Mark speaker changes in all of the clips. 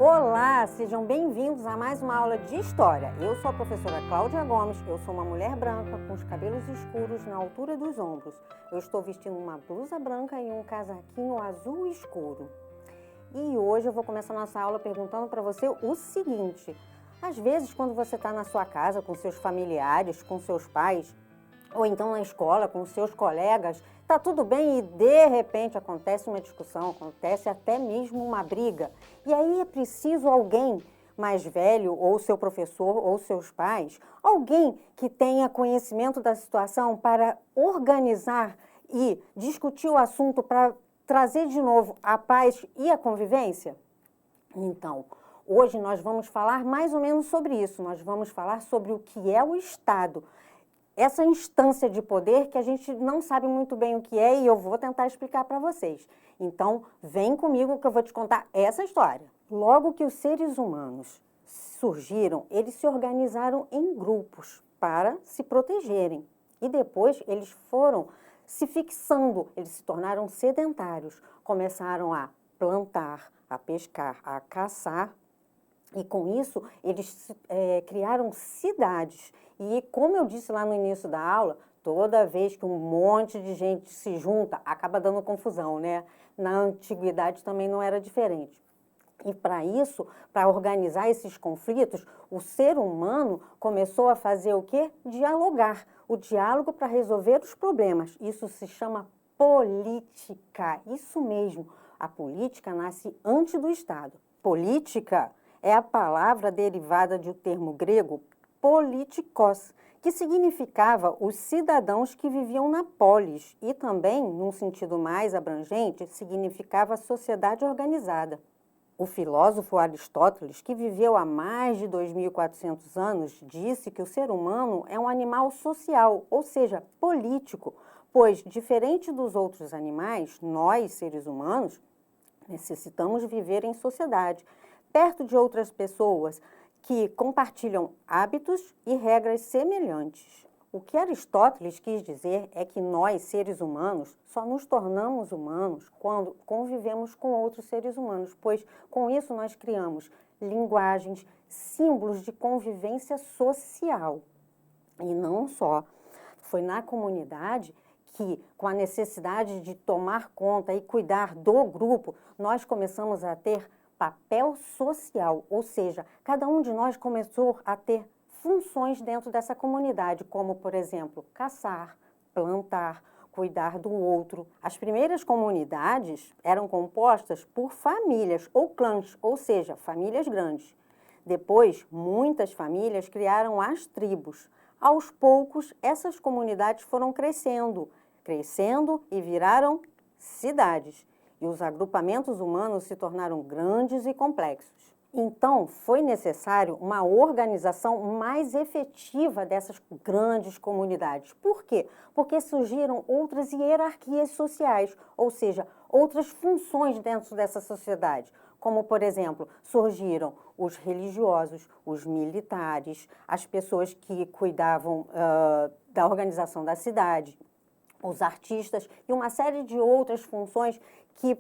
Speaker 1: Olá, sejam bem-vindos a mais uma aula de História. Eu sou a professora Cláudia Gomes, eu sou uma mulher branca com os cabelos escuros na altura dos ombros. Eu estou vestindo uma blusa branca e um casaquinho azul escuro. E hoje eu vou começar nossa aula perguntando para você o seguinte: às vezes, quando você está na sua casa com seus familiares, com seus pais, ou então na escola com seus colegas, tá tudo bem e de repente acontece uma discussão, acontece até mesmo uma briga. E aí é preciso alguém mais velho, ou seu professor, ou seus pais, alguém que tenha conhecimento da situação para organizar e discutir o assunto para trazer de novo a paz e a convivência? Então, hoje nós vamos falar mais ou menos sobre isso. Nós vamos falar sobre o que é o Estado. Essa instância de poder que a gente não sabe muito bem o que é e eu vou tentar explicar para vocês. Então, vem comigo que eu vou te contar essa história. Logo que os seres humanos surgiram, eles se organizaram em grupos para se protegerem. E depois eles foram se fixando, eles se tornaram sedentários, começaram a plantar, a pescar, a caçar. E com isso, eles criaram cidades. E como eu disse lá no início da aula, toda vez que um monte de gente se junta, acaba dando confusão, né? Na antiguidade também não era diferente. E para isso, para organizar esses conflitos, o ser humano começou a fazer o quê? Dialogar. O diálogo para resolver os problemas. Isso se chama política. Isso mesmo. A política nasce antes do Estado. Política é a palavra derivada do termo grego politikos, que significava os cidadãos que viviam na polis e também, num sentido mais abrangente, significava a sociedade organizada. O filósofo Aristóteles, que viveu há mais de 2.400 anos, disse que o ser humano é um animal social, ou seja, político, pois, diferente dos outros animais, nós, seres humanos, necessitamos viver em sociedade, perto de outras pessoas que compartilham hábitos e regras semelhantes. O que Aristóteles quis dizer é que nós, seres humanos, só nos tornamos humanos quando convivemos com outros seres humanos, pois com isso nós criamos linguagens, símbolos de convivência social. E não só. Foi na comunidade que, com a necessidade de tomar conta e cuidar do grupo, nós começamos a ter papel social, ou seja, cada um de nós começou a ter funções dentro dessa comunidade, como, por exemplo, caçar, plantar, cuidar do outro. As primeiras comunidades eram compostas por famílias ou clãs, ou seja, famílias grandes. Depois, muitas famílias criaram as tribos. Aos poucos, essas comunidades foram crescendo e viraram cidades. E os agrupamentos humanos se tornaram grandes e complexos. Então, foi necessário uma organização mais efetiva dessas grandes comunidades. Por quê? Porque surgiram outras hierarquias sociais, ou seja, outras funções dentro dessa sociedade. Como, por exemplo, surgiram os religiosos, os militares, as pessoas que cuidavam da organização da cidade, os artistas e uma série de outras funções que,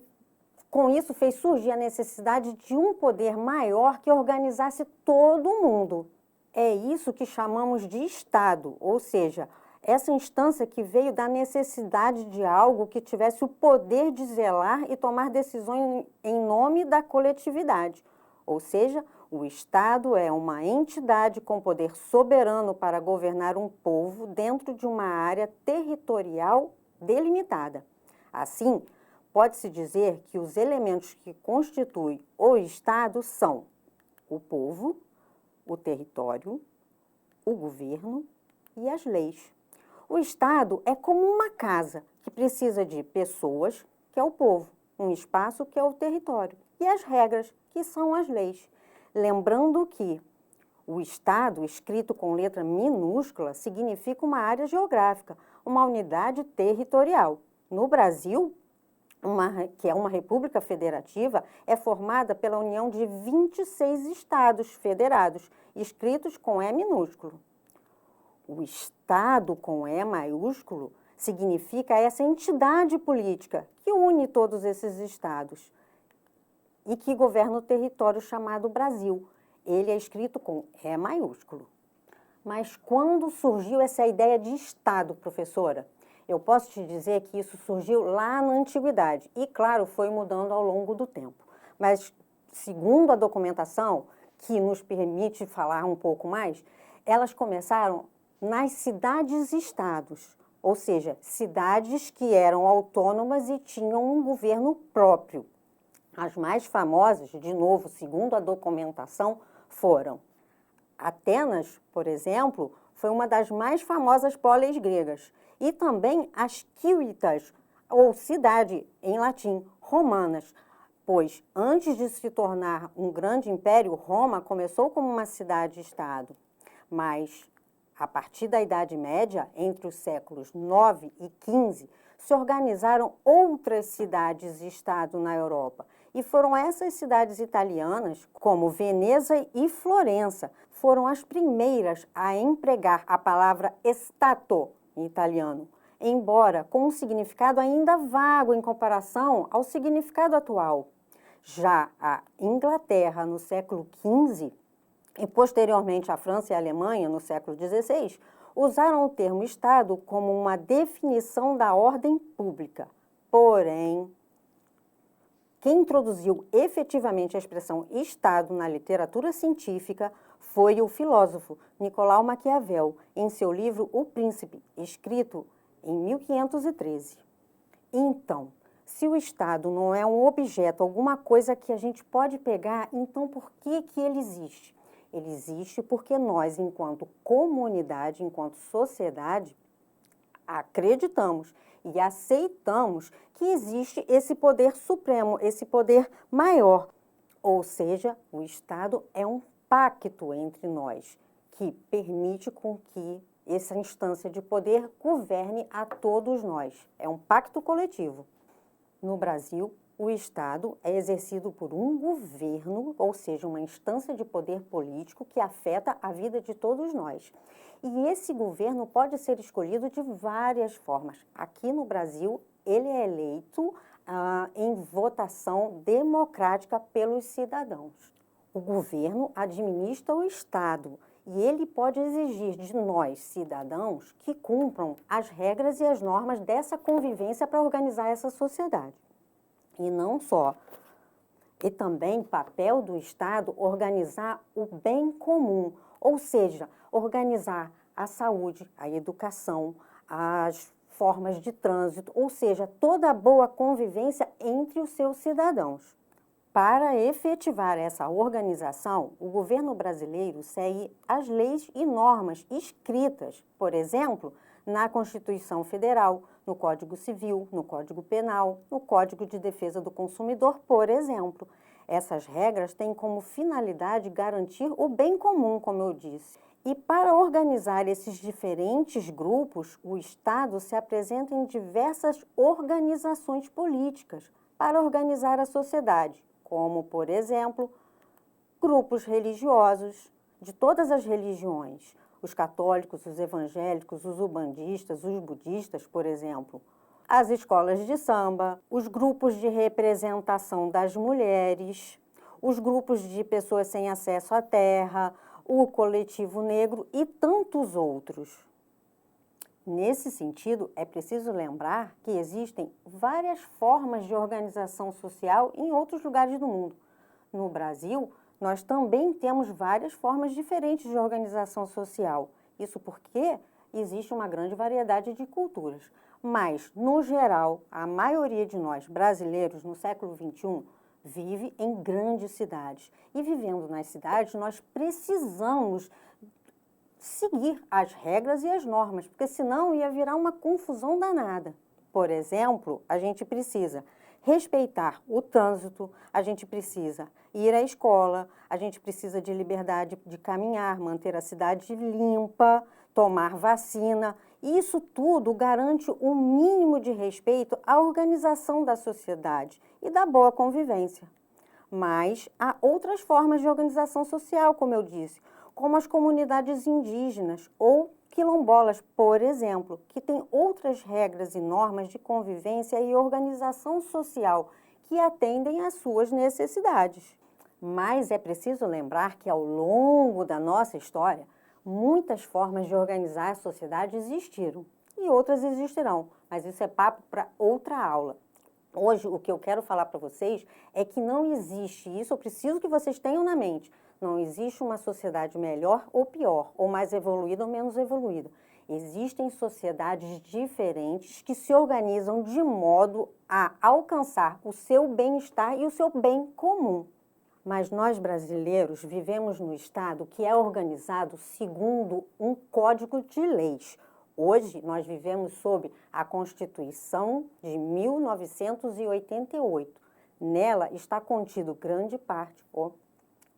Speaker 1: com isso, fez surgir a necessidade de um poder maior que organizasse todo mundo. É isso que chamamos de Estado, ou seja, essa instância que veio da necessidade de algo que tivesse o poder de zelar e tomar decisões em nome da coletividade. Ou seja, o Estado é uma entidade com poder soberano para governar um povo dentro de uma área territorial delimitada. Assim, pode-se dizer que os elementos que constituem o Estado são o povo, o território, o governo e as leis. O Estado é como uma casa que precisa de pessoas, que é o povo, um espaço, que é o território, e as regras, que são as leis. Lembrando que o Estado, escrito com letra minúscula, significa uma área geográfica, uma unidade territorial. No Brasil, que é uma república federativa, é formada pela união de 26 estados federados, escritos com E minúsculo. O Estado com E maiúsculo significa essa entidade política que une todos esses estados. e que governa o território chamado Brasil. Ele é escrito com E maiúsculo. Mas quando surgiu essa ideia de Estado, professora? Eu posso te dizer que isso surgiu lá na antiguidade e, claro, foi mudando ao longo do tempo. Mas, segundo a documentação, que nos permite falar um pouco mais, elas começaram nas cidades-estados, ou seja, cidades que eram autônomas e tinham um governo próprio. As mais famosas, de novo, segundo a documentação, foram Atenas, por exemplo, foi uma das mais famosas polis gregas, e também as Civitas, ou cidade em latim, romanas, pois antes de se tornar um grande império, Roma começou como uma cidade-estado, mas a partir da Idade Média, entre os séculos 9 e 15, se organizaram outras cidades-estado na Europa. E foram essas cidades italianas, como Veneza e Florença, foram as primeiras a empregar a palavra Stato, em italiano, embora com um significado ainda vago em comparação ao significado atual. Já a Inglaterra, no século XV, e posteriormente a França e a Alemanha, no século XVI, usaram o termo Estado como uma definição da ordem pública. Porém, quem introduziu efetivamente a expressão Estado na literatura científica foi o filósofo Nicolau Maquiavel, em seu livro O Príncipe, escrito em 1513. Então, se o Estado não é um objeto, alguma coisa que a gente pode pegar, então por que ele existe? Ele existe porque nós, enquanto comunidade, enquanto sociedade, acreditamos e aceitamos que existe esse poder supremo, esse poder maior. Ou seja, o Estado é um pacto entre nós, que permite com que essa instância de poder governe a todos nós. É um pacto coletivo. No Brasil, o Estado é exercido por um governo, ou seja, uma instância de poder político que afeta a vida de todos nós. E esse governo pode ser escolhido de várias formas. Aqui no Brasil, ele é eleito em votação democrática pelos cidadãos. O governo administra o Estado e ele pode exigir de nós, cidadãos, que cumpram as regras e as normas dessa convivência para organizar essa sociedade. E não só. E também papel do Estado organizar o bem comum, ou seja, organizar a saúde, a educação, as formas de trânsito, ou seja, toda a boa convivência entre os seus cidadãos. Para efetivar essa organização, o governo brasileiro segue as leis e normas escritas, por exemplo, na Constituição Federal, no Código Civil, no Código Penal, no Código de Defesa do Consumidor, por exemplo. Essas regras têm como finalidade garantir o bem comum, como eu disse. E para organizar esses diferentes grupos, o Estado se apresenta em diversas organizações políticas para organizar a sociedade, como, por exemplo, grupos religiosos de todas as religiões, os católicos, os evangélicos, os umbandistas, os budistas, por exemplo, as escolas de samba, os grupos de representação das mulheres, os grupos de pessoas sem acesso à terra, o coletivo negro e tantos outros. Nesse sentido, é preciso lembrar que existem várias formas de organização social em outros lugares do mundo. No Brasil, nós também temos várias formas diferentes de organização social. Isso porque existe uma grande variedade de culturas. Mas, no geral, a maioria de nós brasileiros no século XXI vive em grandes cidades. E vivendo nas cidades, nós precisamos seguir as regras e as normas, porque senão ia virar uma confusão danada. Por exemplo, a gente precisa respeitar o trânsito, a gente precisa ir à escola, a gente precisa de liberdade de caminhar, manter a cidade limpa, tomar vacina. Isso tudo garante um mínimo de respeito à organização da sociedade e da boa convivência. Mas há outras formas de organização social, como eu disse, como as comunidades indígenas ou quilombolas, por exemplo, que têm outras regras e normas de convivência e organização social que atendem às suas necessidades. Mas é preciso lembrar que ao longo da nossa história, muitas formas de organizar a sociedade existiram e outras existirão, mas isso é papo para outra aula. Hoje, o que eu quero falar para vocês é que não existe isso, eu preciso que vocês tenham na mente, não existe uma sociedade melhor ou pior, ou mais evoluída ou menos evoluída. Existem sociedades diferentes que se organizam de modo a alcançar o seu bem-estar e o seu bem comum. Mas nós brasileiros vivemos no Estado que é organizado segundo um código de leis. Hoje, nós vivemos sob a Constituição de 1988. Nela está contido grande parte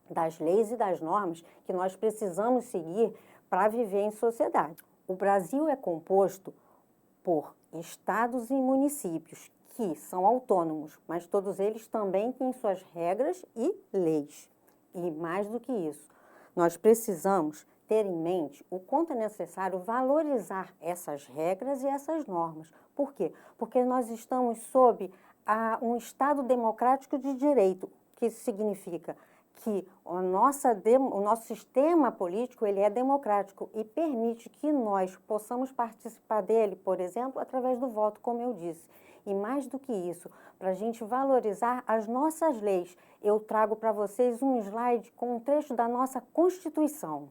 Speaker 1: das leis e das normas que nós precisamos seguir para viver em sociedade. O Brasil é composto por estados e municípios que são autônomos, mas todos eles também têm suas regras e leis. E mais do que isso, nós precisamos ter em mente o quanto é necessário valorizar essas regras e essas normas. Por quê? Porque nós estamos sob um Estado democrático de direito, que significa que o nosso sistema político ele é democrático e permite que nós possamos participar dele, por exemplo, através do voto, como eu disse. E mais do que isso, para a gente valorizar as nossas leis, eu trago para vocês um slide com um trecho da nossa Constituição.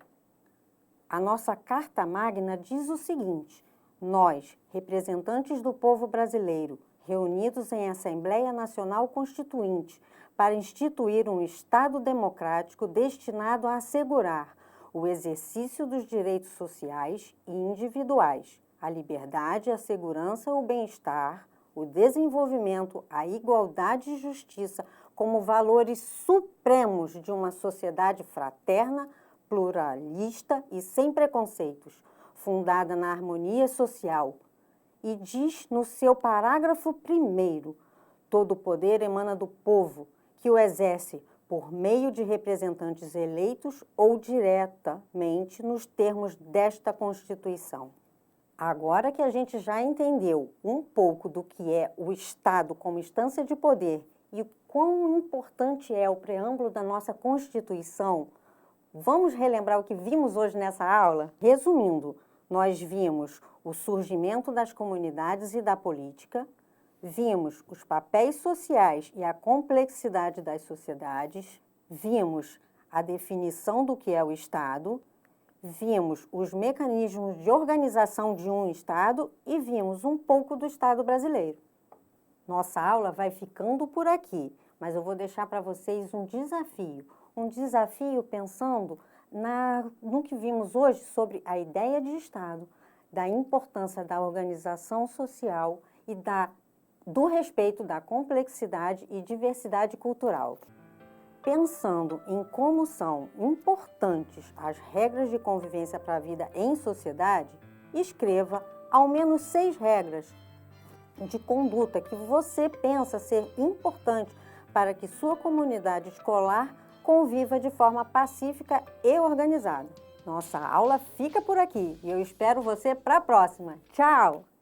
Speaker 1: A nossa Carta Magna diz o seguinte: nós, representantes do povo brasileiro, reunidos em Assembleia Nacional Constituinte, para instituir um Estado democrático destinado a assegurar o exercício dos direitos sociais e individuais, a liberdade, a segurança, o bem-estar, o desenvolvimento, a igualdade e justiça como valores supremos de uma sociedade fraterna, pluralista e sem preconceitos, fundada na harmonia social. E diz no seu parágrafo 1º, todo o poder emana do povo, que o exerce por meio de representantes eleitos ou diretamente nos termos desta Constituição. Agora que a gente já entendeu um pouco do que é o Estado como instância de poder e quão importante é o preâmbulo da nossa Constituição, vamos relembrar o que vimos hoje nessa aula? Resumindo, nós vimos o surgimento das comunidades e da política, vimos os papéis sociais e a complexidade das sociedades, vimos a definição do que é o Estado, vimos os mecanismos de organização de um Estado e vimos um pouco do Estado brasileiro. Nossa aula vai ficando por aqui, mas eu vou deixar para vocês um desafio pensando no que vimos hoje sobre a ideia de Estado, da importância da organização social e do respeito da complexidade e diversidade cultural. Pensando em como são importantes as regras de convivência para a vida em sociedade, escreva ao menos 6 regras de conduta que você pensa ser importante para que sua comunidade escolar conviva de forma pacífica e organizada. Nossa aula fica por aqui e eu espero você para a próxima. Tchau!